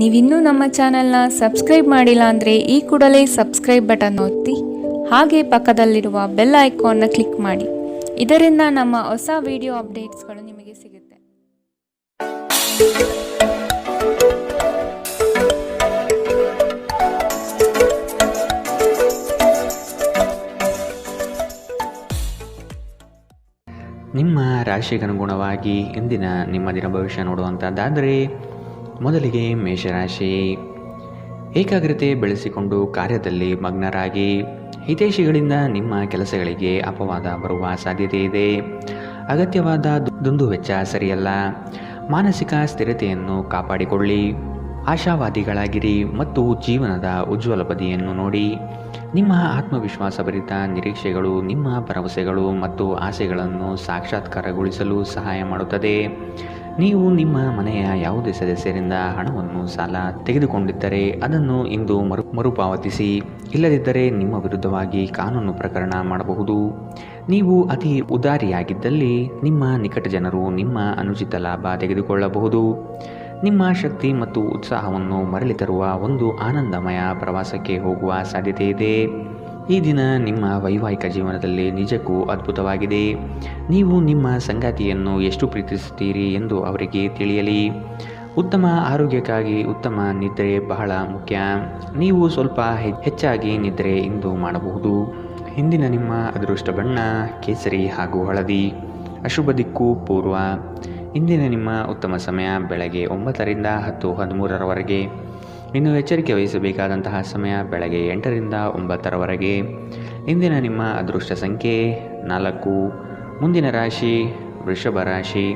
ನೀವಿನ್ನೂ ನಮ್ಮ ಚಾನೆಲ್ನ ಸಬ್ಸ್ಕ್ರೈಬ್ ಮಾಡಿಲ್ಲ ಅಂದರೆ ಈ ಕೂಡಲೇ ಸಬ್ಸ್ಕ್ರೈಬ್ ಬಟನ್ ಒತ್ತಿ ಹಾಗೆ ಪಕ್ಕದಲ್ಲಿರುವ ಬೆಲ್ ಐಕಾನ್ನ ಕ್ಲಿಕ್ ಮಾಡಿ. ಇದರಿಂದ ನಮ್ಮ ಹೊಸ ವಿಡಿಯೋ ಅಪ್ಡೇಟ್ಸ್ಗಳು ನಿಮಗೆ ಸಿಗುತ್ತೆ. ನಿಮ್ಮ ರಾಶಿಗನುಗುಣವಾಗಿ ಇಂದಿನ ನಿಮ್ಮ ದಿನ ಭವಿಷ್ಯ ನೋಡುವಂಥದ್ದಾದರೆ, ಮೊದಲಿಗೆ ಮೇಷರಾಶಿ. ಏಕಾಗ್ರತೆ ಬೆಳೆಸಿಕೊಂಡು ಕಾರ್ಯದಲ್ಲಿ ಮಗ್ನರಾಗಿ ಹಿತೈಷಿಗಳಿಂದ ನಿಮ್ಮ ಕೆಲಸಗಳಿಗೆ ಅಪವಾದ ಬರುವ ಸಾಧ್ಯತೆ ಇದೆ. ಅಗತ್ಯವಾದ ದುಂದುವೆಚ್ಚ ಸರಿಯಲ್ಲ. ಮಾನಸಿಕ ಸ್ಥಿರತೆಯನ್ನು ಕಾಪಾಡಿಕೊಳ್ಳಿ. ಆಶಾವಾದಿಗಳಾಗಿರಿ ಮತ್ತು ಜೀವನದ ಉಜ್ವಲ ಬದಿಯನ್ನು ನೋಡಿ. ನಿಮ್ಮ ಆತ್ಮವಿಶ್ವಾಸಭರಿತ ನಿರೀಕ್ಷೆಗಳು ನಿಮ್ಮ ಭರವಸೆಗಳು ಮತ್ತು ಆಸೆಗಳನ್ನು ಸಾಕ್ಷಾತ್ಕಾರಗೊಳಿಸಲು ಸಹಾಯ ಮಾಡುತ್ತದೆ. ನೀವು ನಿಮ್ಮ ಮನೆಯ ಯಾವುದೇ ಸದಸ್ಯರಿಂದ ಹಣವನ್ನು ಸಾಲ ತೆಗೆದುಕೊಂಡಿದ್ದರೆ ಅದನ್ನು ಇಂದು ಮರುಪಾವತಿಸಿ. ಇಲ್ಲದಿದ್ದರೆ ನಿಮ್ಮ ವಿರುದ್ಧವಾಗಿ ಕಾನೂನು ಪ್ರಕರಣ ಮಾಡಬಹುದು. ನೀವು ಅತಿ ಉದಾರಿಯಾಗಿದ್ದಲ್ಲಿ ನಿಮ್ಮ ನಿಕಟ ಜನರು ನಿಮ್ಮ ಅನುಚಿತ ಲಾಭ ತೆಗೆದುಕೊಳ್ಳಬಹುದು. ನಿಮ್ಮ ಶಕ್ತಿ ಮತ್ತು ಉತ್ಸಾಹವನ್ನು ಮರಳಿ ತರುವ ಒಂದು ಆನಂದಮಯ ಪ್ರವಾಸಕ್ಕೆ ಹೋಗುವ ಸಾಧ್ಯತೆ ಇದೆ. ಈ ದಿನ ನಿಮ್ಮ ವೈವಾಹಿಕ ಜೀವನದಲ್ಲಿ ನಿಜಕ್ಕೂ ಅದ್ಭುತವಾಗಿದೆ. ನೀವು ನಿಮ್ಮ ಸಂಗಾತಿಯನ್ನು ಎಷ್ಟು ಪ್ರೀತಿಸುತ್ತೀರಿ ಎಂದು ಅವರಿಗೆ ತಿಳಿಯಲಿ. ಉತ್ತಮ ಆರೋಗ್ಯಕ್ಕಾಗಿ ಉತ್ತಮ ನಿದ್ರೆ ಬಹಳ ಮುಖ್ಯ. ನೀವು ಸ್ವಲ್ಪ ಹೆಚ್ಚಾಗಿ ನಿದ್ರೆ ಇಂದು ಮಾಡಬಹುದು. ಇಂದಿನ ನಿಮ್ಮ ಅದೃಷ್ಟ ಬಣ್ಣ ಕೇಸರಿ ಹಾಗೂ ಹಳದಿ. ಅಶುಭ ದಿಕ್ಕು ಪೂರ್ವ. ಇಂದಿನ ನಿಮ್ಮ ಉತ್ತಮ ಸಮಯ ಬೆಳಗ್ಗೆ 9 ರಿಂದ 10:13ರವರೆಗೆ. ಇನ್ನು ಎಚ್ಚರಿಕೆ ವಹಿಸಬೇಕಾದಂತಹ ಸಮಯ ಬೆಳಗ್ಗೆ 8 ರಿಂದ 9ರವರೆಗೆ. ಇಂದಿನ ನಿಮ್ಮ ಅದೃಷ್ಟ ಸಂಖ್ಯೆ 4. ಮುಂದಿನ ರಾಶಿ ವೃಷಭ ರಾಶಿ.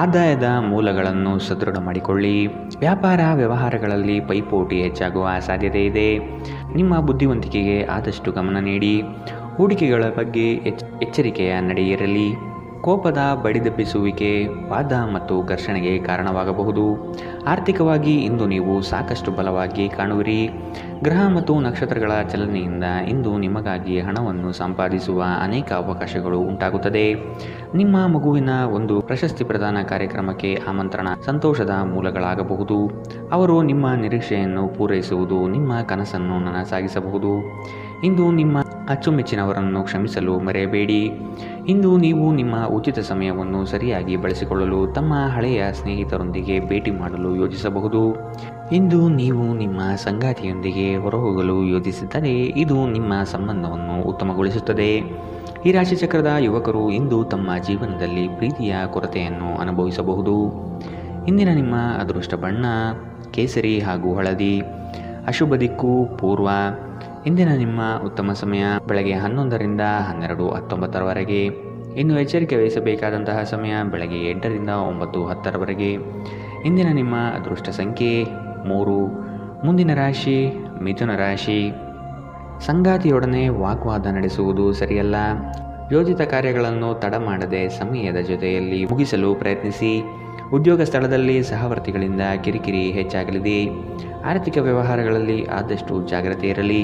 ಆದಾಯದ ಮೂಲಗಳನ್ನು ಸದೃಢ ಮಾಡಿಕೊಳ್ಳಿ. ವ್ಯಾಪಾರ ವ್ಯವಹಾರಗಳಲ್ಲಿ ಪೈಪೋಟಿ ಹೆಚ್ಚಾಗುವ ಸಾಧ್ಯತೆ ಇದೆ. ನಿಮ್ಮ ಬುದ್ಧಿವಂತಿಕೆಗೆ ಆದಷ್ಟು ಗಮನ ನೀಡಿ. ಹೂಡಿಕೆಗಳ ಬಗ್ಗೆ ಎಚ್ಚರಿಕೆಯ ನಡೆಯಿರಲಿ. ಕೋಪದ ಬಡಿದೆಬ್ಬಿಸುವಿಕೆ ವಾದ ಮತ್ತು ಘರ್ಷಣೆಗೆ ಕಾರಣವಾಗಬಹುದು. ಆರ್ಥಿಕವಾಗಿ ಇಂದು ನೀವು ಸಾಕಷ್ಟು ಬಲವಾಗಿ ಕಾಣುವಿರಿ. ಗ್ರಹ ಮತ್ತು ನಕ್ಷತ್ರಗಳ ಚಲನೆಯಿಂದ ಇಂದು ನಿಮಗಾಗಿ ಹಣವನ್ನು ಸಂಪಾದಿಸುವ ಅನೇಕ ಅವಕಾಶಗಳು ಉಂಟಾಗುತ್ತದೆ. ನಿಮ್ಮ ಮಗುವಿನ ಒಂದು ಪ್ರಶಸ್ತಿ ಪ್ರದಾನ ಕಾರ್ಯಕ್ರಮಕ್ಕೆ ಆಮಂತ್ರಣ ಸಂತೋಷದ ಮೂಲಗಳಾಗಬಹುದು. ಅವರು ನಿಮ್ಮ ನಿರೀಕ್ಷೆಯನ್ನು ಪೂರೈಸುವುದು ನಿಮ್ಮ ಕನಸನ್ನು ನನಸಾಗಿಸಬಹುದು. ಇಂದು ನಿಮ್ಮ ಅಚ್ಚುಮೆಚ್ಚಿನವರನ್ನು ಕ್ಷಮಿಸಲು ಮರೆಯಬೇಡಿ. ಇಂದು ನೀವು ನಿಮ್ಮ ಉಚಿತ ಸಮಯವನ್ನು ಸರಿಯಾಗಿ ಬಳಸಿಕೊಳ್ಳಲು ತಮ್ಮ ಹಳೆಯ ಸ್ನೇಹಿತರೊಂದಿಗೆ ಭೇಟಿ ಮಾಡಲು ಯೋಜಿಸಬಹುದು. ಇಂದು ನೀವು ನಿಮ್ಮ ಸಂಗಾತಿಯೊಂದಿಗೆ ಹೊರಹೋಗಲು ಯೋಜಿಸಿದ್ದರೆ ಇದು ನಿಮ್ಮ ಸಂಬಂಧವನ್ನು ಉತ್ತಮಗೊಳಿಸುತ್ತದೆ. ಈ ರಾಶಿಚಕ್ರದ ಯುವಕರು ಇಂದು ತಮ್ಮ ಜೀವನದಲ್ಲಿ ಪ್ರೀತಿಯ ಕೊರತೆಯನ್ನು ಅನುಭವಿಸಬಹುದು. ಇಂದಿನ ನಿಮ್ಮ ಅದೃಷ್ಟ ಬಣ್ಣ ಕೇಸರಿ ಹಾಗೂ ಹಳದಿ. ಅಶುಭ ದಿಕ್ಕು ಪೂರ್ವ. ಇಂದಿನ ನಿಮ್ಮ ಉತ್ತಮ ಸಮಯ ಬೆಳಗ್ಗೆ 11 ರಿಂದ 12:19ರವರೆಗೆ. ಇನ್ನು ಎಚ್ಚರಿಕೆ ವಹಿಸಬೇಕಾದಂತಹ ಸಮಯ ಬೆಳಗ್ಗೆ 8 ರಿಂದ 9:10ರವರೆಗೆ. ಇಂದಿನ ನಿಮ್ಮ ಅದೃಷ್ಟ ಸಂಖ್ಯೆ 3. ಮುಂದಿನ ರಾಶಿ ಮಿಥುನ ರಾಶಿ. ಸಂಗಾತಿಯೊಡನೆ ವಾಗ್ವಾದ ನಡೆಸುವುದು ಸರಿಯಲ್ಲ. ಯೋಜಿತ ಕಾರ್ಯಗಳನ್ನು ತಡ ಮಾಡದೆ ಸಮಯದ ಜೊತೆಯಲ್ಲಿ ಮುಗಿಸಲು ಪ್ರಯತ್ನಿಸಿ. ಉದ್ಯೋಗ ಸ್ಥಳದಲ್ಲಿ ಸಹವರ್ತಿಗಳಿಂದ ಕಿರಿಕಿರಿ ಹೆಚ್ಚಾಗಲಿದೆ. ಆರ್ಥಿಕ ವ್ಯವಹಾರಗಳಲ್ಲಿ ಆದಷ್ಟು ಜಾಗ್ರತೆ ಇರಲಿ.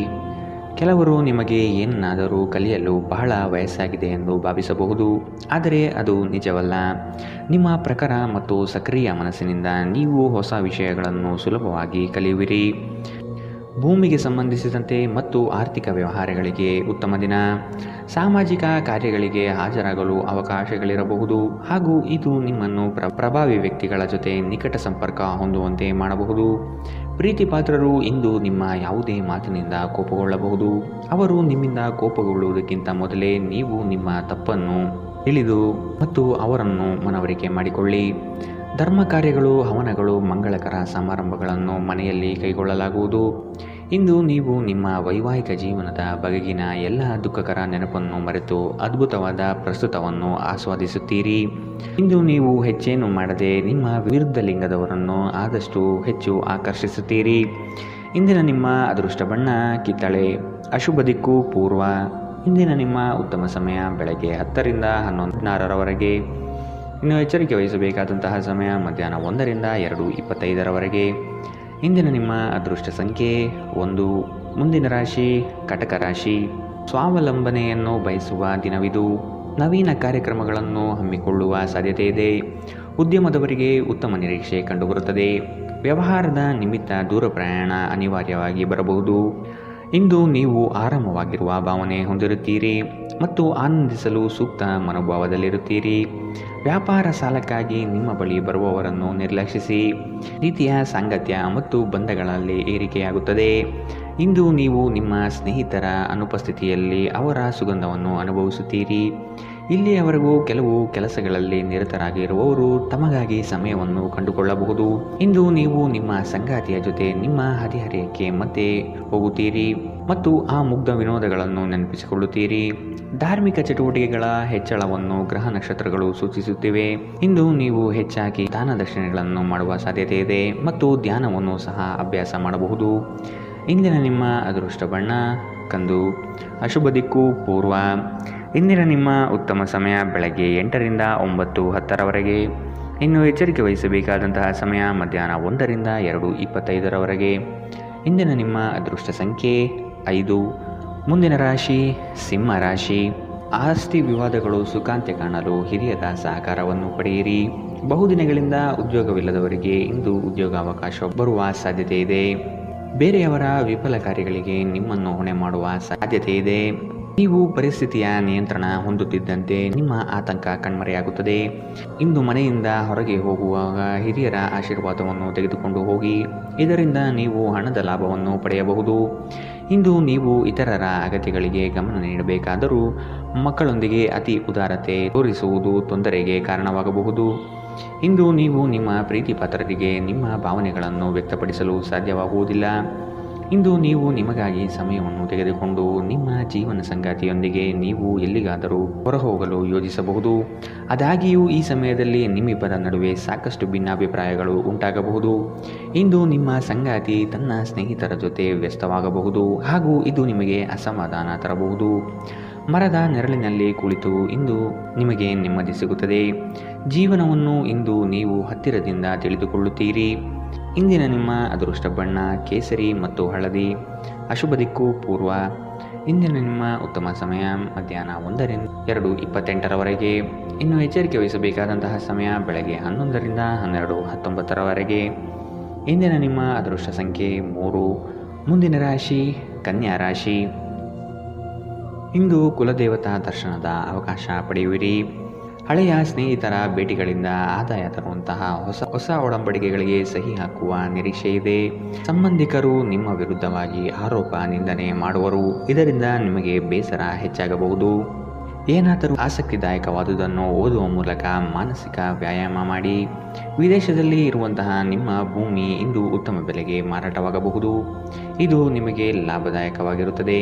ಕೆಲವರು ನಿಮಗೆ ಏನನ್ನಾದರೂ ಕಲಿಯಲು ಬಹಳ ವಯಸ್ಸಾಗಿದೆ ಎಂದು ಭಾವಿಸಬಹುದು, ಆದರೆ ಅದು ನಿಜವಲ್ಲ. ನಿಮ್ಮ ಪ್ರಖರ ಮತ್ತು ಸಕ್ರಿಯ ಮನಸ್ಸಿನಿಂದ ನೀವು ಹೊಸ ವಿಷಯಗಳನ್ನು ಸುಲಭವಾಗಿ ಕಲಿಯುವಿರಿ. ಭೂಮಿಗೆ ಸಂಬಂಧಿಸಿದಂತೆ ಮತ್ತು ಆರ್ಥಿಕ ವ್ಯವಹಾರಗಳಿಗೆ ಉತ್ತಮ ದಿನ. ಸಾಮಾಜಿಕ ಕಾರ್ಯಗಳಿಗೆ ಹಾಜರಾಗಲು ಅವಕಾಶಗಳಿರಬಹುದು ಹಾಗೂ ಇದು ನಿಮ್ಮನ್ನು ಪ್ರಭಾವಿ ವ್ಯಕ್ತಿಗಳ ಜೊತೆ ನಿಕಟ ಸಂಪರ್ಕ ಹೊಂದುವಂತೆ ಮಾಡಬಹುದು. ಪ್ರೀತಿ ಪಾತ್ರರು ಇಂದು ನಿಮ್ಮ ಯಾವುದೇ ಮಾತಿನಿಂದ ಕೋಪಗೊಳ್ಳಬಹುದು. ಅವರು ನಿಮ್ಮಿಂದ ಕೋಪಗೊಳ್ಳುವುದಕ್ಕಿಂತ ಮೊದಲೇ ನೀವು ನಿಮ್ಮ ತಪ್ಪನ್ನು ತಿಳಿದು ಮತ್ತು ಅವರನ್ನು ಮನವರಿಕೆ ಮಾಡಿಕೊಳ್ಳಿ. ಧರ್ಮ ಕಾರ್ಯಗಳು ಹವನಗಳು ಮಂಗಳಕರ ಸಮಾರಂಭಗಳನ್ನು ಮನೆಯಲ್ಲಿ ಕೈಗೊಳ್ಳಲಾಗುವುದು. ಇಂದು ನೀವು ನಿಮ್ಮ ವೈವಾಹಿಕ ಜೀವನದ ಬಗೆಗಿನ ಎಲ್ಲ ದುಃಖಕರ ನೆನಪನ್ನು ಮರೆತು ಅದ್ಭುತವಾದ ಪ್ರಸ್ತುತವನ್ನು ಆಸ್ವಾದಿಸುತ್ತೀರಿ. ಇಂದು ನೀವು ಹೆಚ್ಚೇನು ಮಾಡದೆ ನಿಮ್ಮ ವಿರುದ್ಧ ಲಿಂಗದವರನ್ನು ಆದಷ್ಟು ಹೆಚ್ಚು ಆಕರ್ಷಿಸುತ್ತೀರಿ. ಇಂದಿನ ನಿಮ್ಮ ಅದೃಷ್ಟ ಬಣ್ಣ ಕಿತ್ತಳೆ. ಅಶುಭ ದಿಕ್ಕು ಪೂರ್ವ. ಇಂದಿನ ನಿಮ್ಮ ಉತ್ತಮ ಸಮಯ ಬೆಳಗ್ಗೆ 10 ರಿಂದ 11:16ರವರೆಗೆ. ಇನ್ನು ಎಚ್ಚರಿಕೆ ವಹಿಸಬೇಕಾದಂತಹ ಸಮಯ ಮಧ್ಯಾಹ್ನ 1 ರಿಂದ 2:25ರವರೆಗೆ. ಇಂದಿನ ನಿಮ್ಮ ಅದೃಷ್ಟ ಸಂಖ್ಯೆ 1. ಮುಂದಿನ ರಾಶಿ ಕಟಕ ರಾಶಿ. ಸ್ವಾವಲಂಬನೆಯನ್ನು ಬಯಸುವ ದಿನವಿದು. ನವೀನ ಕಾರ್ಯಕ್ರಮಗಳನ್ನು ಹಮ್ಮಿಕೊಳ್ಳುವ ಸಾಧ್ಯತೆ ಇದೆ. ಉದ್ಯಮದವರಿಗೆ ಉತ್ತಮ ನಿರೀಕ್ಷೆ ಕಂಡುಬರುತ್ತದೆ. ವ್ಯವಹಾರದ ನಿಮಿತ್ತ ದೂರ ಪ್ರಯಾಣ ಅನಿವಾರ್ಯವಾಗಿ ಬರಬಹುದು. ಇಂದು ನೀವು ಆರಾಮವಾಗಿರುವ ಭಾವನೆ ಹೊಂದಿರುತ್ತೀರಿ ಮತ್ತು ಆನಂದಿಸಲು ಸೂಕ್ತ ಮನೋಭಾವದಲ್ಲಿರುತ್ತೀರಿ. ವ್ಯಾಪಾರ ಸಾಲಕ್ಕಾಗಿ ನಿಮ್ಮ ಬಳಿ ಬರುವವರನ್ನು ನಿರ್ಲಕ್ಷಿಸಿ. ರೀತಿಯ ಸಾಂಗತ್ಯ ಮತ್ತು ಬಂಧಗಳಲ್ಲಿ ಏರಿಕೆಯಾಗುತ್ತದೆ. ಇಂದು ನೀವು ನಿಮ್ಮ ಸ್ನೇಹಿತರ ಅನುಪಸ್ಥಿತಿಯಲ್ಲಿ ಅವರ ಸುಗಂಧವನ್ನು ಅನುಭವಿಸುತ್ತೀರಿ. ಇಲ್ಲಿಯವರೆಗೂ ಕೆಲವು ಕೆಲಸಗಳಲ್ಲಿ ನಿರತರಾಗಿರುವವರು ತಮಗಾಗಿ ಸಮಯವನ್ನು ಕಂಡುಕೊಳ್ಳಬಹುದು. ಇಂದು ನೀವು ನಿಮ್ಮ ಸಂಗಾತಿಯ ಜೊತೆ ನಿಮ್ಮ ಹದಿಹರೆಯಕ್ಕೆ ಮತ್ತೆ ಹೋಗುತ್ತೀರಿ ಮತ್ತು ಆ ಮುಗ್ಧ ವಿನೋದಗಳನ್ನು ನೆನಪಿಸಿಕೊಳ್ಳುತ್ತೀರಿ. ಧಾರ್ಮಿಕ ಚಟುವಟಿಕೆಗಳ ಹೆಚ್ಚಳವನ್ನು ಗ್ರಹ ನಕ್ಷತ್ರಗಳು ಸೂಚಿಸುತ್ತಿವೆ. ಇಂದು ನೀವು ಹೆಚ್ಚಾಗಿ ದಾನ ದಕ್ಷಿಣೆಗಳನ್ನು ಮಾಡುವ ಸಾಧ್ಯತೆ ಇದೆ ಮತ್ತು ಧ್ಯಾನವನ್ನು ಸಹ ಅಭ್ಯಾಸ ಮಾಡಬಹುದು. ಇಂದಿನ ನಿಮ್ಮ ಅದೃಷ್ಟ ಬಣ್ಣ ಕಂದು. ಅಶುಭ ದಿಕ್ಕು ಪೂರ್ವ. ಇಂದಿನ ನಿಮ್ಮ ಉತ್ತಮ ಸಮಯ ಬೆಳಗ್ಗೆ 8ರಿಂದ 9:10ರವರೆಗೆ. ಇನ್ನು ಎಚ್ಚರಿಕೆ ವಹಿಸಬೇಕಾದಂತಹ ಸಮಯ ಮಧ್ಯಾಹ್ನ 1ರಿಂದ 2:25ರವರೆಗೆ. ಇಂದಿನ ನಿಮ್ಮ ಅದೃಷ್ಟ ಸಂಖ್ಯೆ 5. ಮುಂದಿನ ರಾಶಿ ಸಿಂಹ ರಾಶಿ. ಆಸ್ತಿ ವಿವಾದಗಳು ಸುಖಾಂತ್ಯ ಕಾಣಲು ಹಿರಿಯರ ಸಹಕಾರವನ್ನು ಪಡೆಯಿರಿ. ಬಹುದಿನಗಳಿಂದ ಉದ್ಯೋಗವಿಲ್ಲದವರಿಗೆ ಇಂದು ಉದ್ಯೋಗಾವಕಾಶ ಬರುವ ಸಾಧ್ಯತೆ ಇದೆ. ಬೇರೆಯವರ ವಿಫಲ ಕಾರ್ಯಗಳಿಗೆ ನಿಮ್ಮನ್ನು ಹೊಣೆ ಮಾಡುವ ಸಾಧ್ಯತೆ ಇದೆ. ನೀವು ಪರಿಸ್ಥಿತಿಯ ನಿಯಂತ್ರಣ ಹೊಂದುತ್ತಿದ್ದಂತೆ ನಿಮ್ಮ ಆತಂಕ ಕಣ್ಮರೆಯಾಗುತ್ತದೆ. ಇಂದು ಮನೆಯಿಂದ ಹೊರಗೆ ಹೋಗುವಾಗ ಹಿರಿಯರ ಆಶೀರ್ವಾದವನ್ನು ತೆಗೆದುಕೊಂಡು ಹೋಗಿ. ಇದರಿಂದ ನೀವು ಹಣದ ಲಾಭವನ್ನು ಪಡೆಯಬಹುದು. ಇಂದು ನೀವು ಇತರರ ಅಗತ್ಯಗಳಿಗೆ ಗಮನ ನೀಡಬೇಕಾದರೂ ಮಕ್ಕಳೊಂದಿಗೆ ಅತಿ ಉದಾರತೆ ತೋರಿಸುವುದು ತೊಂದರೆಗೆ ಕಾರಣವಾಗಬಹುದು. ಇಂದು ನೀವು ನಿಮ್ಮ ಪ್ರೀತಿ ಪಾತ್ರರಿಗೆ ನಿಮ್ಮ ಭಾವನೆಗಳನ್ನು ವ್ಯಕ್ತಪಡಿಸಲು ಸಾಧ್ಯವಾಗುವುದಿಲ್ಲ. ಇಂದು ನೀವು ನಿಮಗಾಗಿ ಸಮಯವನ್ನು ತೆಗೆದುಕೊಂಡು ನಿಮ್ಮ ಜೀವನ ಸಂಗಾತಿಯೊಂದಿಗೆ ನೀವು ಎಲ್ಲಿಗಾದರೂ ಹೊರಹೋಗಲು ಯೋಜಿಸಬಹುದು. ಆದಾಗ್ಯೂ ಈ ಸಮಯದಲ್ಲಿ ನಿಮ್ಮಿಬ್ಬರ ನಡುವೆ ಸಾಕಷ್ಟು ಭಿನ್ನಾಭಿಪ್ರಾಯಗಳು ಉಂಟಾಗಬಹುದು. ಇಂದು ನಿಮ್ಮ ಸಂಗಾತಿ ತನ್ನ ಸ್ನೇಹಿತರ ಜೊತೆ ವ್ಯಸ್ತವಾಗಬಹುದು ಹಾಗೂ ಇದು ನಿಮಗೆ ಅಸಮಾಧಾನ ತರಬಹುದು. ಮರದ ನೆರಳಿನಲ್ಲಿ ಕುಳಿತು ಇಂದು ನಿಮಗೆ ನೆಮ್ಮದಿ ಸಿಗುತ್ತದೆ. ಜೀವನವನ್ನು ಇಂದು ನೀವು ಹತ್ತಿರದಿಂದ ತಿಳಿದುಕೊಳ್ಳುತ್ತೀರಿ. ಇಂದಿನ ನಿಮ್ಮ ಅದೃಷ್ಟ ಬಣ್ಣ ಕೇಸರಿ ಮತ್ತು ಹಳದಿ. ಅಶುಭ ದಿಕ್ಕು ಪೂರ್ವ. ಇಂದಿನ ನಿಮ್ಮ ಉತ್ತಮ ಸಮಯ ಮಧ್ಯಾಹ್ನ 1ರಿಂದ 2:28ರವರೆಗೆ. ಇನ್ನು ಎಚ್ಚರಿಕೆ ವಹಿಸಬೇಕಾದಂತಹ ಸಮಯ ಬೆಳಗ್ಗೆ 11ರಿಂದ 12:19ರವರೆಗೆ. ಇಂದಿನ ನಿಮ್ಮ ಅದೃಷ್ಟ ಸಂಖ್ಯೆ 3. ಮುಂದಿನ ರಾಶಿ ಕನ್ಯಾ ರಾಶಿ. ಇಂದು ಕುಲದೇವತಾ ದರ್ಶನದ ಅವಕಾಶ ಪಡೆಯುವಿರಿ. ಹಳೆಯ ಸ್ನೇಹಿತರ ಭೇಟಿಗಳಿಂದ ಆದಾಯ ತರುವಂತಹ ಹೊಸ ಒಡಂಬಡಿಕೆಗಳಿಗೆ ಸಹಿ ಹಾಕುವ ನಿರೀಕ್ಷೆ ಇದೆ. ಸಂಬಂಧಿಕರು ನಿಮ್ಮ ವಿರುದ್ಧವಾಗಿ ಆರೋಪ ನಿಂದನೆ ಮಾಡುವರು. ಇದರಿಂದ ನಿಮಗೆ ಬೇಸರ ಹೆಚ್ಚಾಗಬಹುದು. ಏನಾದರೂ ಆಸಕ್ತಿದಾಯಕವಾದುದನ್ನು ಓದುವ ಮೂಲಕ ಮಾನಸಿಕ ವ್ಯಾಯಾಮ ಮಾಡಿ. ವಿದೇಶದಲ್ಲಿ ಇರುವಂತಹ ನಿಮ್ಮ ಭೂಮಿ ಇಂದು ಉತ್ತಮ ಬೆಲೆಗೆ ಮಾರಾಟವಾಗಬಹುದು. ಇದು ನಿಮಗೆ ಲಾಭದಾಯಕವಾಗಿರುತ್ತದೆ.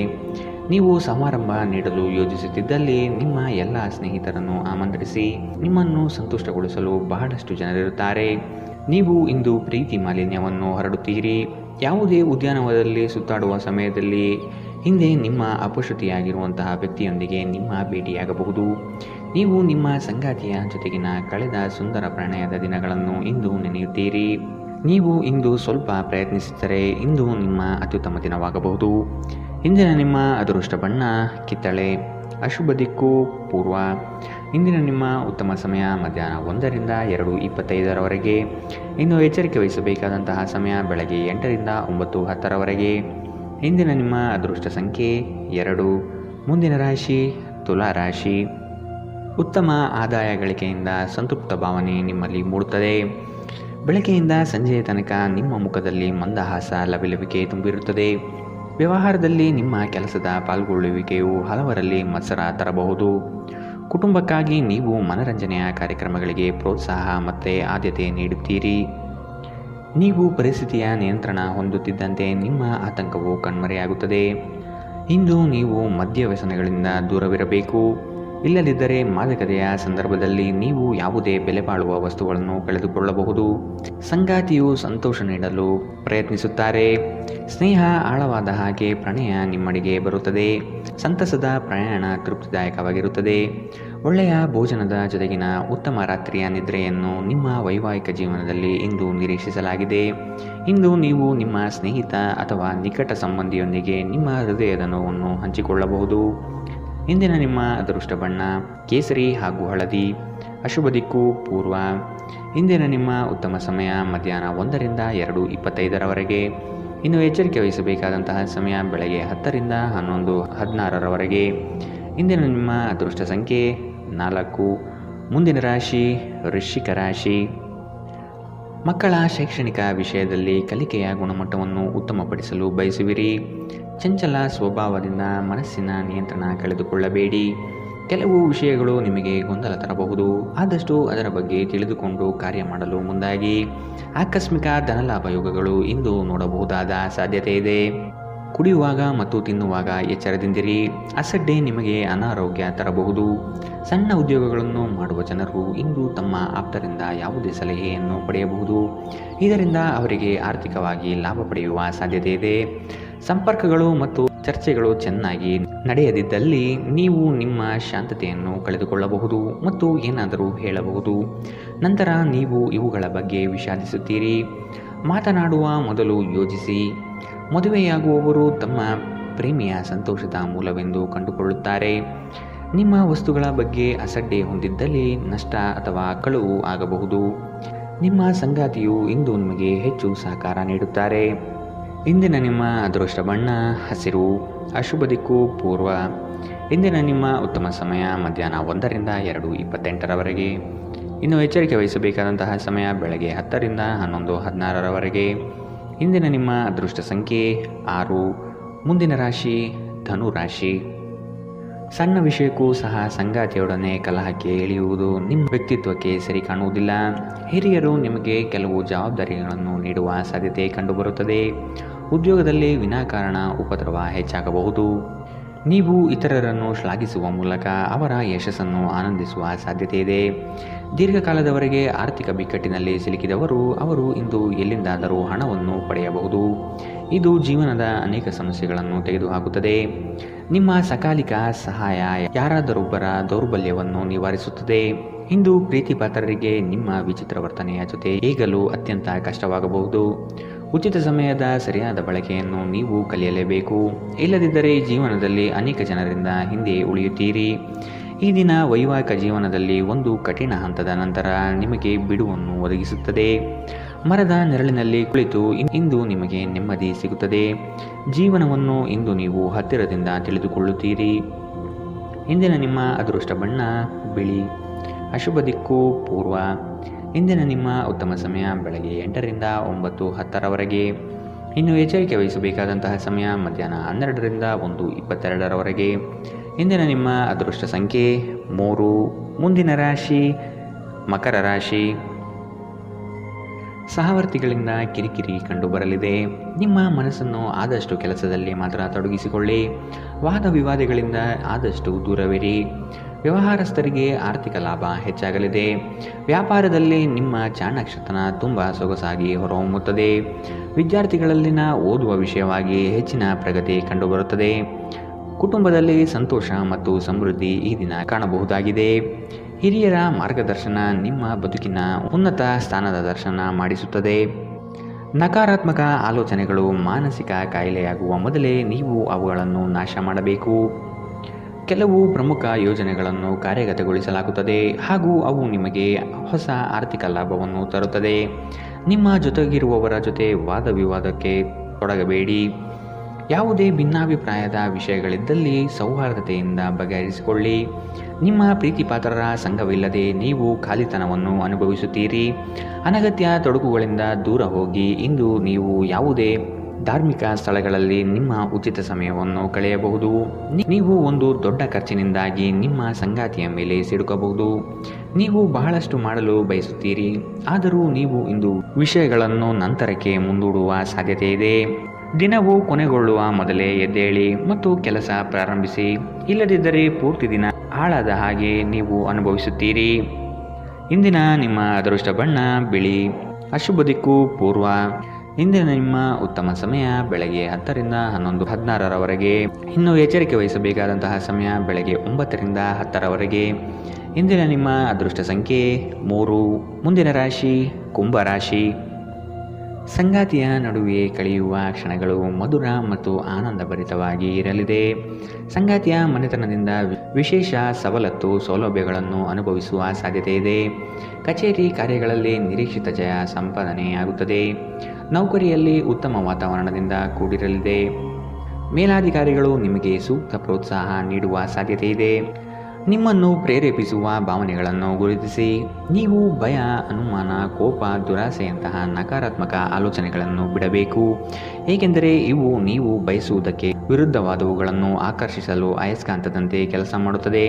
ನೀವು ಸಮಾರಂಭ ನೀಡಲು ಯೋಜಿಸುತ್ತಿದ್ದಲ್ಲಿ ನಿಮ್ಮ ಎಲ್ಲ ಸ್ನೇಹಿತರನ್ನು ಆಮಂತ್ರಿಸಿ. ನಿಮ್ಮನ್ನು ಸಂತುಷ್ಟಗೊಳಿಸಲು ಬಹಳಷ್ಟು ಜನರಿರುತ್ತಾರೆ. ನೀವು ಇಂದು ಪ್ರೀತಿ ಮಾಲಿನ್ಯವನ್ನು ಹರಡುತ್ತೀರಿ. ಯಾವುದೇ ಉದ್ಯಾನವನದಲ್ಲಿ ಸುತ್ತಾಡುವ ಸಮಯದಲ್ಲಿ ಹಿಂದೆ ನಿಮ್ಮ ಅಪಶ್ರುತಿಯಾಗಿರುವಂತಹ ವ್ಯಕ್ತಿಯೊಂದಿಗೆ ನಿಮ್ಮ ಭೇಟಿಯಾಗಬಹುದು. ನೀವು ನಿಮ್ಮ ಸಂಗಾತಿಯ ಜೊತೆಗಿನ ಕಳೆದ ಸುಂದರ ಪ್ರಣಯದ ದಿನಗಳನ್ನು ಇಂದು ನೆನೆಯುತ್ತೀರಿ. ನೀವು ಇಂದು ಸ್ವಲ್ಪ ಪ್ರಯತ್ನಿಸಿದರೆ ಇಂದು ನಿಮ್ಮ ಅತ್ಯುತ್ತಮ ದಿನವಾಗಬಹುದು. ಇಂದಿನ ನಿಮ್ಮ ಅದೃಷ್ಟ ಬಣ್ಣ ಕಿತ್ತಳೆ. ಅಶುಭ ದಿಕ್ಕು ಪೂರ್ವ. ಇಂದಿನ ನಿಮ್ಮ ಉತ್ತಮ ಸಮಯ ಮಧ್ಯಾಹ್ನ 1ರಿಂದ 2:25ರವರೆಗೆ. ಇನ್ನು ಎಚ್ಚರಿಕೆ ವಹಿಸಬೇಕಾದಂತಹ ಸಮಯ ಬೆಳಗ್ಗೆ 8ರಿಂದ 9:10ರವರೆಗೆ. ಇಂದಿನ ನಿಮ್ಮ ಅದೃಷ್ಟ ಸಂಖ್ಯೆ 2. ಮುಂದಿನ ರಾಶಿ ತುಲಾ ರಾಶಿ. ಉತ್ತಮ ಆದಾಯ ಗಳಿಕೆಯಿಂದ ಸಂತೃಪ್ತ ಭಾವನೆ ನಿಮ್ಮಲ್ಲಿ ಮೂಡುತ್ತದೆ. ಬೆಳಗ್ಗೆಯಿಂದ ಸಂಜೆಯ ತನಕ ನಿಮ್ಮ ಮುಖದಲ್ಲಿ ಮಂದಹಾಸ ಲವಿಲವಿಕೆ ತುಂಬಿರುತ್ತದೆ. ವ್ಯವಹಾರದಲ್ಲಿ ನಿಮ್ಮ ಕೆಲಸದ ಪಾಲ್ಗೊಳ್ಳುವಿಕೆಯು ಹಲವರಲ್ಲಿ ಮತ್ಸರ ತರಬಹುದು. ಕುಟುಂಬಕ್ಕಾಗಿ ನೀವು ಮನರಂಜನೆಯ ಕಾರ್ಯಕ್ರಮಗಳಿಗೆ ಪ್ರೋತ್ಸಾಹ ಮತ್ತು ಆದ್ಯತೆ ನೀಡುತ್ತೀರಿ. ನೀವು ಪರಿಸ್ಥಿತಿಯ ನಿಯಂತ್ರಣ ಹೊಂದುತ್ತಿದ್ದಂತೆ ನಿಮ್ಮ ಆತಂಕವು ಕಣ್ಮರೆಯಾಗುತ್ತದೆ. ಇಂದು ನೀವು ಮದ್ಯ ವ್ಯಸನಗಳಿಂದ ದೂರವಿರಬೇಕು. ಇಲ್ಲದಿದ್ದರೆ ಮಾದಕತೆಯ ಸಂದರ್ಭದಲ್ಲಿ ನೀವು ಯಾವುದೇ ಬೆಲೆ ಬಾಳುವ ವಸ್ತುಗಳನ್ನು ಕಳೆದುಕೊಳ್ಳಬಹುದು. ಸಂಗಾತಿಯು ಸಂತೋಷ ನೀಡಲು ಪ್ರಯತ್ನಿಸುತ್ತಾರೆ. ಸ್ನೇಹ ಆಳವಾದ ಹಾಗೆ ಪ್ರಣಯ ನಿಮ್ಮಡಿಗೆ ಬರುತ್ತದೆ. ಸಂತಸದ ಪ್ರಯಾಣ ತೃಪ್ತಿದಾಯಕವಾಗಿರುತ್ತದೆ. ಒಳ್ಳೆಯ ಭೋಜನದ ಜೊತೆಗಿನ ಉತ್ತಮ ರಾತ್ರಿಯ ನಿದ್ರೆಯನ್ನು ನಿಮ್ಮ ವೈವಾಹಿಕ ಜೀವನದಲ್ಲಿ ಇಂದು ನಿರೀಕ್ಷಿಸಲಾಗಿದೆ. ಇಂದು ನೀವು ನಿಮ್ಮ ಸ್ನೇಹಿತ ಅಥವಾ ನಿಕಟ ಸಂಬಂಧಿಯೊಂದಿಗೆ ನಿಮ್ಮ ಹೃದಯದ ನೋವನ್ನು ಹಂಚಿಕೊಳ್ಳಬಹುದು. ಇಂದಿನ ನಿಮ್ಮ ಅದೃಷ್ಟ ಬಣ್ಣ ಕೇಸರಿ ಹಾಗೂ ಹಳದಿ. ಅಶುಭ ದಿಕ್ಕು ಪೂರ್ವ. ಇಂದಿನ ನಿಮ್ಮ ಉತ್ತಮ ಸಮಯ ಮಧ್ಯಾಹ್ನ 1ರಿಂದ 2:25ರವರೆಗೆ. ಇನ್ನು ಎಚ್ಚರಿಕೆ ವಹಿಸಬೇಕಾದಂತಹ ಸಮಯ ಬೆಳಗ್ಗೆ 10ರಿಂದ 11:16ರವರೆಗೆ. ಇಂದಿನ ನಿಮ್ಮ ಅದೃಷ್ಟ ಸಂಖ್ಯೆ 4. ಮುಂದಿನ ರಾಶಿ ವೃಶ್ಚಿಕ ರಾಶಿ. ಮಕ್ಕಳ ಶೈಕ್ಷಣಿಕ ವಿಷಯದಲ್ಲಿ ಕಲಿಕೆಯ ಗುಣಮಟ್ಟವನ್ನು ಉತ್ತಮಪಡಿಸಲು ಬಯಸುವಿರಿ. ಚಂಚಲ ಸ್ವಭಾವದಿಂದ ಮನಸ್ಸಿನ ನಿಯಂತ್ರಣ ಕಳೆದುಕೊಳ್ಳಬೇಡಿ. ಕೆಲವು ವಿಷಯಗಳು ನಿಮಗೆ ಗೊಂದಲ ತರಬಹುದು, ಆದಷ್ಟು ಅದರ ಬಗ್ಗೆ ತಿಳಿದುಕೊಂಡು ಕಾರ್ಯ ಮಾಡಲು ಮುಂದಾಗಿ. ಆಕಸ್ಮಿಕ ಧನಲಾಭ ಯೋಗಗಳು ಇಂದು ನೋಡಬಹುದಾದ ಸಾಧ್ಯತೆ ಇದೆ. ಕುಡಿಯುವಾಗ ಮತ್ತು ತಿನ್ನುವಾಗ ಎಚ್ಚರದಿಂದಿರಿ. ಅಸಡ್ಡೆ ನಿಮಗೆ ಅನಾರೋಗ್ಯ ತರಬಹುದು. ಸಣ್ಣ ಉದ್ಯೋಗಗಳನ್ನು ಮಾಡುವ ಜನರು ಇಂದು ತಮ್ಮ ಆಪ್ತರಿಂದ ಯಾವುದೇ ಸಲಹೆಯನ್ನು ಪಡೆಯಬಹುದು. ಇದರಿಂದ ಅವರಿಗೆ ಆರ್ಥಿಕವಾಗಿ ಲಾಭ ಪಡೆಯುವ ಸಾಧ್ಯತೆ ಇದೆ. ಸಂಪರ್ಕಗಳು ಮತ್ತು ಚರ್ಚೆಗಳು ಚೆನ್ನಾಗಿ ನಡೆಯದಿದ್ದಲ್ಲಿ ನೀವು ನಿಮ್ಮ ಶಾಂತತೆಯನ್ನು ಕಳೆದುಕೊಳ್ಳಬಹುದು ಮತ್ತು ಏನಾದರೂ ಹೇಳಬಹುದು. ನಂತರ ನೀವು ಇವುಗಳ ಬಗ್ಗೆ ವಿಷಾದಿಸುತ್ತೀರಿ. ಮಾತನಾಡುವ ಮೊದಲು ಯೋಚಿಸಿ. ಮದುವೆಯಾಗುವವರು ತಮ್ಮ ಪ್ರೇಮಿಯ ಸಂತೋಷದ ಮೂಲವೆಂದು ಕಂಡುಕೊಳ್ಳುತ್ತಾರೆ. ನಿಮ್ಮ ವಸ್ತುಗಳ ಬಗ್ಗೆ ಅಸಡ್ಡೆ ಹೊಂದಿದ್ದಲ್ಲಿ ನಷ್ಟ ಅಥವಾ ಕಳುವು ಆಗಬಹುದು. ನಿಮ್ಮ ಸಂಗಾತಿಯು ಇಂದು ನಿಮಗೆ ಹೆಚ್ಚು ಸಹಕಾರ ನೀಡುತ್ತಾರೆ. ಇಂದಿನ ನಿಮ್ಮ ಅದೃಷ್ಟ ಬಣ್ಣ ಹಸಿರು. ಅಶುಭ ದಿಕ್ಕು ಪೂರ್ವ. ಇಂದಿನ ನಿಮ್ಮ ಉತ್ತಮ ಸಮಯ ಮಧ್ಯಾಹ್ನ 1ರಿಂದ 2:28ರವರೆಗೆ. ಇನ್ನು ಎಚ್ಚರಿಕೆ ವಹಿಸಬೇಕಾದಂತಹ ಸಮಯ ಬೆಳಗ್ಗೆ 10ರಿಂದ 11:16ರವರೆಗೆ. ಇಂದಿನ ನಿಮ್ಮ ಅದೃಷ್ಟ ಸಂಖ್ಯೆ 6. ಮುಂದಿನ ರಾಶಿ ಧನು ರಾಶಿ. ಸಣ್ಣ ವಿಷಯಕ್ಕೂ ಸಹ ಸಂಗಾತಿಯೊಡನೆ ಕಲಹಕ್ಕೆ ಇಳಿಯುವುದು ನಿಮ್ಮ ವ್ಯಕ್ತಿತ್ವಕ್ಕೆ ಸರಿ ಕಾಣುವುದಿಲ್ಲ. ಹಿರಿಯರು ನಿಮಗೆ ಕೆಲವು ಜವಾಬ್ದಾರಿಗಳನ್ನು ನೀಡುವ ಸಾಧ್ಯತೆ ಕಂಡುಬರುತ್ತದೆ. ಉದ್ಯೋಗದಲ್ಲಿ ವಿನಾಕಾರಣ ಉಪದ್ರವ ಹೆಚ್ಚಾಗಬಹುದು. ನೀವು ಇತರರನ್ನು ಶ್ಲಾಘಿಸುವ ಮೂಲಕ ಅವರ ಯಶಸ್ಸನ್ನು ಆನಂದಿಸುವ ಸಾಧ್ಯತೆ ಇದೆ. ದೀರ್ಘಕಾಲದವರೆಗೆ ಆರ್ಥಿಕ ಬಿಕ್ಕಟ್ಟಿನಲ್ಲಿ ಸಿಲುಕಿದವರು ಅವರು ಇಂದು ಎಲ್ಲಿಂದಾದರೂ ಹಣವನ್ನು ಪಡೆಯಬಹುದು. ಇದು ಜೀವನದ ಅನೇಕ ಸಮಸ್ಯೆಗಳನ್ನು ತೆಗೆದುಹಾಕುತ್ತದೆ. ನಿಮ್ಮ ಸಕಾಲಿಕ ಸಹಾಯ ಯಾರಾದರೊಬ್ಬರ ದೌರ್ಬಲ್ಯವನ್ನು ನಿವಾರಿಸುತ್ತದೆ. ಇಂದು ಪ್ರೀತಿಪಾತ್ರರಿಗೆ ನಿಮ್ಮ ವಿಚಿತ್ರ ವರ್ತನೆಯ ಜೊತೆ ಏಗಲು ಅತ್ಯಂತ ಕಷ್ಟವಾಗಬಹುದು. ಉಚಿತ ಸಮಯದ ಸರಿಯಾದ ಬಳಕೆಯನ್ನು ನೀವು ಕಲಿಯಲೇಬೇಕು. ಇಲ್ಲದಿದ್ದರೆ ಜೀವನದಲ್ಲಿ ಅನೇಕ ಜನರಿಂದ ಹಿಂದೆ ಉಳಿಯುತ್ತೀರಿ. ಈ ದಿನ ವೈವಾಹಿಕ ಜೀವನದಲ್ಲಿ ಒಂದು ಕಠಿಣ ಹಂತದ ನಂತರ ನಿಮಗೆ ಬಿಡುವನ್ನು ಒದಗಿಸುತ್ತದೆ. ಮರದ ನೆರಳಿನಲ್ಲಿ ಕುಳಿತು ಇಂದು ನಿಮಗೆ ನೆಮ್ಮದಿ ಸಿಗುತ್ತದೆ. ಜೀವನವನ್ನು ಇಂದು ನೀವು ಹತ್ತಿರದಿಂದ ತಿಳಿದುಕೊಳ್ಳುತ್ತೀರಿ. ಇಂದಿನ ನಿಮ್ಮ ಅದೃಷ್ಟ ಬಣ್ಣ ಬಿಳಿ. ಅಶುಭ ದಿಕ್ಕು ಪೂರ್ವ. ಇಂದಿನ ನಿಮ್ಮ ಉತ್ತಮ ಸಮಯ ಬೆಳಗ್ಗೆ 8ರಿಂದ 9:10ರವರೆಗೆ. ಇನ್ನು ಎಚ್ಚರಿಕೆ ವಹಿಸಬೇಕಾದಂತಹ ಸಮಯ ಮಧ್ಯಾಹ್ನ 12ರಿಂದ 1:22ರವರೆಗೆ. ಇಂದಿನ ನಿಮ್ಮ ಅದೃಷ್ಟ ಸಂಖ್ಯೆ 3. ಮುಂದಿನ ರಾಶಿ ಮಕರ ರಾಶಿ. ಸಹವರ್ತಿಗಳಿಂದ ಕಿರಿಕಿರಿ ಕಂಡುಬರಲಿದೆ. ನಿಮ್ಮ ಮನಸ್ಸನ್ನು ಆದಷ್ಟು ಕೆಲಸದಲ್ಲಿ ಮಾತ್ರ ತೊಡಗಿಸಿಕೊಳ್ಳಿ. ವಾದ ವಿವಾದಗಳಿಂದ ಆದಷ್ಟು ದೂರವಿರಿ. ವ್ಯವಹಾರಸ್ಥರಿಗೆ ಆರ್ಥಿಕ ಲಾಭ ಹೆಚ್ಚಾಗಲಿದೆ. ವ್ಯಾಪಾರದಲ್ಲಿ ನಿಮ್ಮ ಚಾಣಾಕ್ಷತನ ತುಂಬ ಸೊಗಸಾಗಿ ಹೊರಹೊಮ್ಮುತ್ತದೆ. ವಿದ್ಯಾರ್ಥಿಗಳಲ್ಲಿನ ಓದುವ ವಿಷಯವಾಗಿ ಹೆಚ್ಚಿನ ಪ್ರಗತಿ ಕಂಡುಬರುತ್ತದೆ. ಕುಟುಂಬದಲ್ಲಿ ಸಂತೋಷ ಮತ್ತು ಸಮೃದ್ಧಿ ಈ ದಿನ ಕಾಣಬಹುದಾಗಿದೆ. ಹಿರಿಯರ ಮಾರ್ಗದರ್ಶನ ನಿಮ್ಮ ಬದುಕಿನ ಉನ್ನತ ಸ್ಥಾನದ ದರ್ಶನ ಮಾಡಿಸುತ್ತದೆ. ನಕಾರಾತ್ಮಕ ಆಲೋಚನೆಗಳು ಮಾನಸಿಕ ಕಾಯಿಲೆಯಾಗುವ ಮೊದಲೇ ನೀವು ಅವುಗಳನ್ನು ನಾಶ ಮಾಡಬೇಕು. ಕೆಲವು ಪ್ರಮುಖ ಯೋಜನೆಗಳನ್ನು ಕಾರ್ಯಗತಗೊಳಿಸಲಾಗುತ್ತದೆ ಹಾಗೂ ಅವು ನಿಮಗೆ ಹೊಸ ಆರ್ಥಿಕ ಲಾಭವನ್ನು ತರುತ್ತದೆ. ನಿಮ್ಮ ಜೊತೆಗಿರುವವರ ಜೊತೆ ವಾದ ವಿವಾದಕ್ಕೆ ತೊಡಗಬೇಡಿ. ಯಾವುದೇ ಭಿನ್ನಾಭಿಪ್ರಾಯದ ವಿಷಯಗಳಿದ್ದಲ್ಲಿ ಸೌಹಾರ್ದತೆಯಿಂದ ಬಗೆಹರಿಸಿಕೊಳ್ಳಿ. ನಿಮ್ಮ ಪ್ರೀತಿಪಾತ್ರರ ಸಂಘವಿಲ್ಲದೆ ನೀವು ಖಾಲಿತನವನ್ನು ಅನುಭವಿಸುತ್ತೀರಿ. ಅನಗತ್ಯ ತೊಡಕುಗಳಿಂದ ದೂರ ಹೋಗಿ. ಇಂದು ನೀವು ಯಾವುದೇ ಧಾರ್ಮಿಕ ಸ್ಥಳಗಳಲ್ಲಿ ನಿಮ್ಮ ಉಚಿತ ಸಮಯವನ್ನು ಕಳೆಯಬಹುದು. ನೀವು ಒಂದು ದೊಡ್ಡ ಖರ್ಚಿನಿಂದಾಗಿ ನಿಮ್ಮ ಸಂಗಾತಿಯ ಮೇಲೆ ಸಿಡುಕಬಹುದು. ನೀವು ಬಹಳಷ್ಟು ಮಾಡಲು ಬಯಸುತ್ತೀರಿ, ಆದರೂ ನೀವು ಇಂದು ವಿಷಯಗಳನ್ನು ನಂತರಕ್ಕೆ ಮುಂದೂಡುವ ಸಾಧ್ಯತೆ ಇದೆ. ದಿನವು ಕೊನೆಗೊಳ್ಳುವ ಮೊದಲೇ ಎದ್ದೇಳಿ ಮತ್ತು ಕೆಲಸ ಪ್ರಾರಂಭಿಸಿ. ಇಲ್ಲದಿದ್ದರೆ ಪೂರ್ತಿ ದಿನ ಹಾಳಾದ ಹಾಗೆ ನೀವು ಅನುಭವಿಸುತ್ತೀರಿ. ಇಂದಿನ ನಿಮ್ಮ ಅದೃಷ್ಟ ಬಣ್ಣ ಬಿಳಿ. ಅಶುಭ ದಿಕ್ಕು ಪೂರ್ವ. ಇಂದಿನ ನಿಮ್ಮ ಉತ್ತಮ ಸಮಯ ಬೆಳಗ್ಗೆ 10ರಿಂದ 11:16ರವರೆಗೆ. ಇನ್ನು ಎಚ್ಚರಿಕೆ ವಹಿಸಬೇಕಾದಂತಹ ಸಮಯ ಬೆಳಗ್ಗೆ 9ರಿಂದ 10ರವರೆಗೆ. ಇಂದಿನ ನಿಮ್ಮ ಅದೃಷ್ಟ ಸಂಖ್ಯೆ 3. ಮುಂದಿನ ರಾಶಿ ಕುಂಭರಾಶಿ. ಸಂಗಾತಿಯ ನಡುವೆ ಕಳೆಯುವ ಕ್ಷಣಗಳು ಮಧುರ ಮತ್ತು ಆನಂದಭರಿತವಾಗಿ ಇರಲಿದೆ. ಸಂಗಾತಿಯ ಮನೆತನದಿಂದ ವಿಶೇಷ ಸವಲತ್ತು ಸೌಲಭ್ಯಗಳನ್ನು ಅನುಭವಿಸುವ ಸಾಧ್ಯತೆ ಇದೆ. ಕಚೇರಿ ಕಾರ್ಯಗಳಲ್ಲಿ ನಿರೀಕ್ಷಿತ ಜಯ ಸಂಪಾದನೆಯಾಗುತ್ತದೆ. ನೌಕರಿಯಲ್ಲಿ ಉತ್ತಮ ವಾತಾವರಣದಿಂದ ಕೂಡಿರಲಿದೆ. ಮೇಲಾಧಿಕಾರಿಗಳು ನಿಮಗೆ ಸೂಕ್ತ ಪ್ರೋತ್ಸಾಹ ನೀಡುವ ಸಾಧ್ಯತೆ ಇದೆ. ನಿಮ್ಮನ್ನು ಪ್ರೇರೇಪಿಸುವ ಭಾವನೆಗಳನ್ನು ಗುರುತಿಸಿ. ನೀವು ಭಯ, ಅನುಮಾನ, ಕೋಪ, ದುರಾಸೆಯಂತಹ ನಕಾರಾತ್ಮಕ ಆಲೋಚನೆಗಳನ್ನು ಬಿಡಬೇಕು. ಏಕೆಂದರೆ ಇವು ನೀವು ಬಯಸುವುದಕ್ಕೆ ವಿರುದ್ಧವಾದವುಗಳನ್ನು ಆಕರ್ಷಿಸಲು ಅಯಸ್ಕಾಂತದಂತೆ ಕೆಲಸ ಮಾಡುತ್ತದೆ.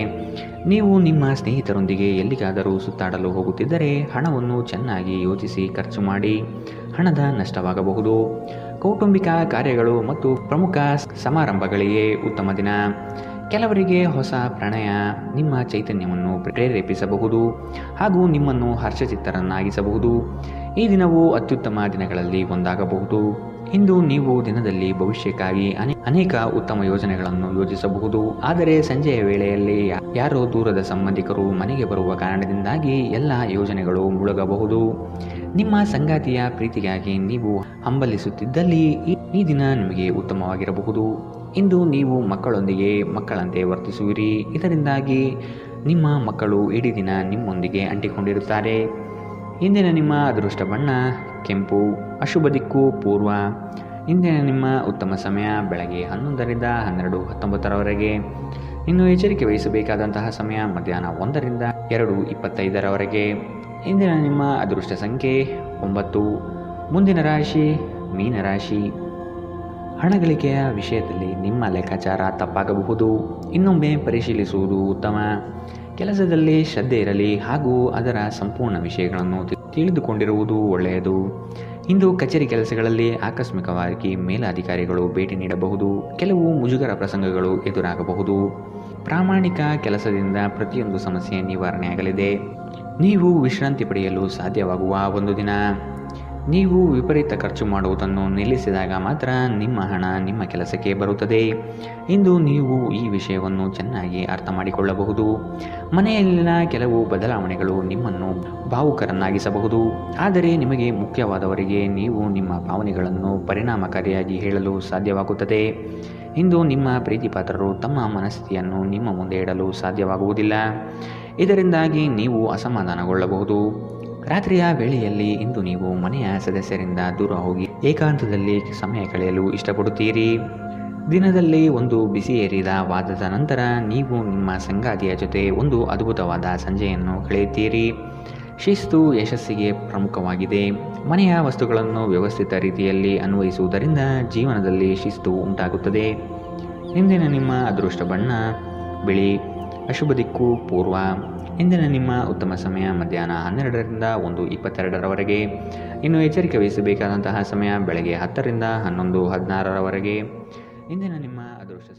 ನೀವು ನಿಮ್ಮ ಸ್ನೇಹಿತರೊಂದಿಗೆ ಎಲ್ಲಿಗಾದರೂ ಸುತ್ತಾಡಲು ಹೋಗುತ್ತಿದ್ದರೆ ಹಣವನ್ನು ಚೆನ್ನಾಗಿ ಯೋಚಿಸಿ ಖರ್ಚು ಮಾಡಿ. ಹಣದ ನಷ್ಟವಾಗಬಹುದು. ಕೌಟುಂಬಿಕ ಕಾರ್ಯಗಳು ಮತ್ತು ಪ್ರಮುಖ ಸಮಾರಂಭಗಳಿಗೆ ಉತ್ತಮ ದಿನ. ಕೆಲವರಿಗೆ ಹೊಸ ಪ್ರಣಯ ನಿಮ್ಮ ಚೈತನ್ಯವನ್ನು ಪ್ರೇರೇಪಿಸಬಹುದು ಹಾಗೂ ನಿಮ್ಮನ್ನು ಹರ್ಷಚಿತ್ತರನ್ನಾಗಿಸಬಹುದು. ಈ ದಿನವು ಅತ್ಯುತ್ತಮ ದಿನಗಳಲ್ಲಿ ಒಂದಾಗಬಹುದು. ಇಂದು ನೀವು ದಿನದಲ್ಲಿ ಭವಿಷ್ಯಕ್ಕಾಗಿ ಅನೇಕ ಉತ್ತಮ ಯೋಜನೆಗಳನ್ನು ಯೋಜಿಸಬಹುದು. ಆದರೆ ಸಂಜೆಯ ವೇಳೆಯಲ್ಲಿ ಯಾರೋ ದೂರದ ಸಂಬಂಧಿಕರು ಮನೆಗೆ ಬರುವ ಕಾರಣದಿಂದಾಗಿ ಎಲ್ಲ ಯೋಜನೆಗಳು ಮುಳುಗಬಹುದು. ನಿಮ್ಮ ಸಂಗಾತಿಯ ಪ್ರೀತಿಗಾಗಿ ನೀವು ಹಂಬಲಿಸುತ್ತಿದ್ದಲ್ಲಿ ಈ ದಿನ ನಿಮಗೆ ಉತ್ತಮವಾಗಿರಬಹುದು. ಇಂದು ನೀವು ಮಕ್ಕಳೊಂದಿಗೆ ಮಕ್ಕಳಂತೆ ವರ್ತಿಸುವಿರಿ. ಇದರಿಂದಾಗಿ ನಿಮ್ಮ ಮಕ್ಕಳು ಇಡೀ ದಿನ ನಿಮ್ಮೊಂದಿಗೆ ಅಂಟಿಕೊಂಡಿರುತ್ತಾರೆ. ಇಂದಿನ ನಿಮ್ಮ ಅದೃಷ್ಟ ಬಣ್ಣ ಕೆಂಪು. ಅಶುಭ ದಿಕ್ಕು ಪೂರ್ವ. ಇಂದಿನ ನಿಮ್ಮ ಉತ್ತಮ ಸಮಯ ಬೆಳಗ್ಗೆ 11ರಿಂದ 12:19 ಇನ್ನು ಎಚ್ಚರಿಕೆ ವಹಿಸಬೇಕಾದಂತಹ ಸಮಯ ಮಧ್ಯಾಹ್ನ 1ರಿಂದ 2:25 ಇಂದಿನ ನಿಮ್ಮ ಅದೃಷ್ಟ ಸಂಖ್ಯೆ 9. ಮುಂದಿನ ರಾಶಿ ಮೀನರಾಶಿ. ಹಣಗಳಿಕೆಯ ವಿಷಯದಲ್ಲಿ ನಿಮ್ಮ ಲೆಕ್ಕಾಚಾರ ತಪ್ಪಾಗಬಹುದು. ಇನ್ನೊಮ್ಮೆ ಪರಿಶೀಲಿಸುವುದು ಉತ್ತಮ. ಕೆಲಸದಲ್ಲಿ ಶ್ರದ್ಧೆ ಇರಲಿ ಹಾಗೂ ಅದರ ಸಂಪೂರ್ಣ ವಿಷಯಗಳನ್ನು ತಿಳಿದುಕೊಂಡಿರುವುದು ಒಳ್ಳೆಯದು. ಇಂದು ಕಚೇರಿ ಕೆಲಸಗಳಲ್ಲಿ ಆಕಸ್ಮಿಕವಾಗಿ ಮೇಲಾಧಿಕಾರಿಗಳು ಭೇಟಿ ನೀಡಬಹುದು. ಕೆಲವು ಮುಜುಗರ ಪ್ರಸಂಗಗಳು ಎದುರಾಗಬಹುದು. ಪ್ರಾಮಾಣಿಕ ಕೆಲಸದಿಂದ ಪ್ರತಿಯೊಂದು ಸಮಸ್ಯೆ ನಿವಾರಣೆಯಾಗಲಿದೆ. ನೀವು ವಿಶ್ರಾಂತಿ ಪಡೆಯಲು ಸಾಧ್ಯವಾಗುವ ಒಂದು ದಿನ. ನೀವು ವಿಪರೀತ ಖರ್ಚು ಮಾಡುವುದನ್ನು ನಿಲ್ಲಿಸಿದಾಗ ಮಾತ್ರ ನಿಮ್ಮ ಹಣ ನಿಮ್ಮ ಕೆಲಸಕ್ಕೆ ಬರುತ್ತದೆ. ಇಂದು ನೀವು ಈ ವಿಷಯವನ್ನು ಚೆನ್ನಾಗಿ ಅರ್ಥ ಮಾಡಿಕೊಳ್ಳಬಹುದು. ಮನೆಯಲ್ಲಿನ ಕೆಲವು ಬದಲಾವಣೆಗಳು ನಿಮ್ಮನ್ನು ಭಾವುಕರನ್ನಾಗಿಸಬಹುದು. ಆದರೆ ನಿಮಗೆ ಮುಖ್ಯವಾದವರಿಗೆ ನೀವು ನಿಮ್ಮ ಭಾವನೆಗಳನ್ನು ಪರಿಣಾಮಕಾರಿಯಾಗಿ ಹೇಳಲು ಸಾಧ್ಯವಾಗುತ್ತದೆ. ಇಂದು ನಿಮ್ಮ ಪ್ರೀತಿಪಾತ್ರರು ತಮ್ಮ ಮನಸ್ಥಿತಿಯನ್ನು ನಿಮ್ಮ ಮುಂದೆ ಇಡಲು ಸಾಧ್ಯವಾಗುವುದಿಲ್ಲ. ಇದರಿಂದಾಗಿ ನೀವು ಅಸಮಾಧಾನಗೊಳ್ಳಬಹುದು. ರಾತ್ರಿಯ ವೇಳೆಯಲ್ಲಿ ಇಂದು ನೀವು ಮನೆಯ ಸದಸ್ಯರಿಂದ ದೂರ ಹೋಗಿ ಏಕಾಂತದಲ್ಲಿ ಸಮಯ ಕಳೆಯಲು ಇಷ್ಟಪಡುತ್ತೀರಿ. ದಿನದಲ್ಲಿ ಒಂದು ಬಿಸಿಯೇರಿದ ವಾದದ ನಂತರ ನೀವು ನಿಮ್ಮ ಸಂಗಾತಿಯ ಜೊತೆ ಒಂದು ಅದ್ಭುತವಾದ ಸಂಜೆಯನ್ನು ಕಳೆಯುತ್ತೀರಿ. ಶಿಸ್ತು ಯಶಸ್ಸಿಗೆ ಪ್ರಮುಖವಾಗಿದೆ. ಮನೆಯ ವಸ್ತುಗಳನ್ನು ವ್ಯವಸ್ಥಿತ ರೀತಿಯಲ್ಲಿ ಅನ್ವಯಿಸುವುದರಿಂದ ಜೀವನದಲ್ಲಿ ಶಿಸ್ತು ಉಂಟಾಗುತ್ತದೆ. ಇಂದಿನ ನಿಮ್ಮ ಅದೃಷ್ಟ ಬಣ್ಣ ಬಿಳಿ. ಅಶುಭ ದಿಕ್ಕು ಪೂರ್ವ. ಇಂದಿನ ನಿಮ್ಮ ಉತ್ತಮ ಸಮಯ ಮಧ್ಯಾಹ್ನ 12ರಿಂದ 1:22 ಇನ್ನು ಎಚ್ಚರಿಕೆ ವಹಿಸಬೇಕಾದಂತಹ ಸಮಯ ಬೆಳಗ್ಗೆ 10ರಿಂದ 11:16 ಇಂದಿನ ನಿಮ್ಮ ಅದೃಷ್ಟ